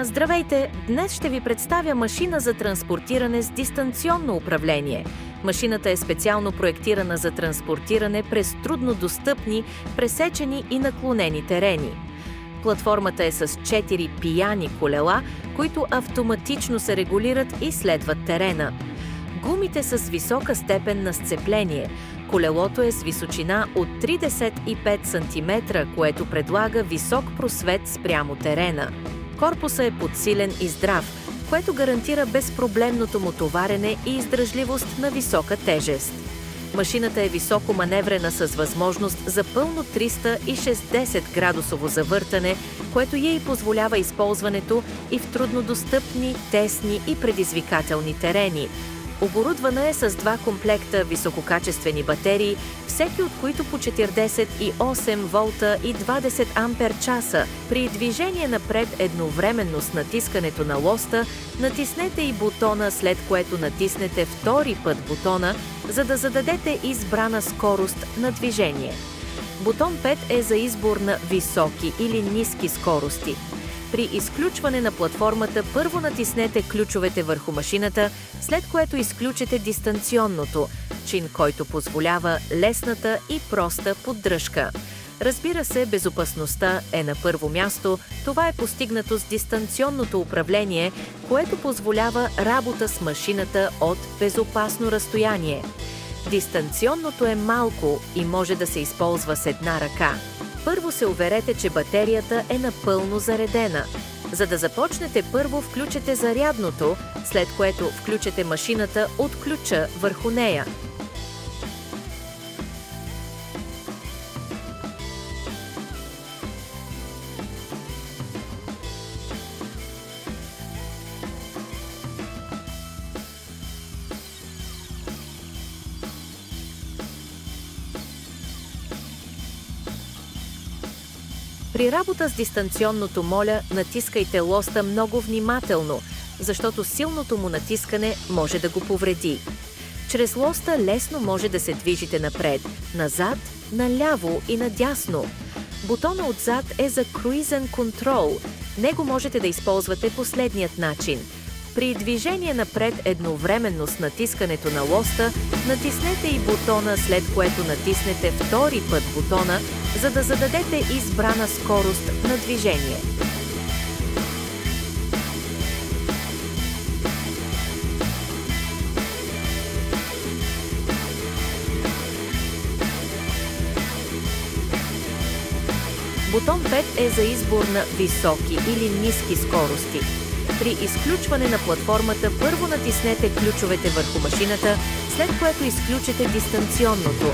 Здравейте! Днес ще ви представя машина за транспортиране с дистанционно управление. Машината е специално проектирана за транспортиране през труднодостъпни, пресечени и наклонени терени. Платформата е с 4 пияни колела, които автоматично се регулират и следват терена. Гумите са с висока степен на сцепление. Колелото е с височина от 35 см, което предлага висок просвет спрямо терена. Корпусът е подсилен и здрав, което гарантира безпроблемното му товарене и издръжливост на висока тежест. Машината е високо маневрена с възможност за пълно 360 градусово завъртане, което й позволява използването и в труднодостъпни, тесни и предизвикателни терени. Оборудвана е с 2 комплекта висококачествени батерии, всеки от които по 48 волта и 20 ампер-часа. При движение напред едновременно с натискането на лоста, натиснете и бутона, след което натиснете втори път бутона, за да зададете избрана скорост на движение. Бутон 5 е за избор на високи или ниски скорости. При изключване на платформата първо натиснете ключовете върху машината, след което изключите дистанционното, чин, който позволява лесната и проста поддръжка. Разбира се, безопасността е на първо място. Това е постигнато с дистанционното управление, което позволява работа с машината от безопасно разстояние. Дистанционното е малко и може да се използва с една ръка. Първо се уверете, че батерията е напълно заредена. За да започнете, първо включете зарядното, след което включете машината от ключа върху нея. При работа с дистанционното, моля, натискайте лоста много внимателно, защото силното му натискане може да го повреди. Чрез лоста лесно може да се движите напред, назад, наляво и надясно. Бутона отзад е за Cruise Control. Него можете да използвате последният начин. При движение напред едновременно с натискането на лоста, натиснете и бутона, след което натиснете втори път бутона, за да зададете избрана скорост на движение. Бутон 5 е за избор на високи или ниски скорости. При изключване на платформата първо натиснете ключовете върху машината, след което изключите дистанционното,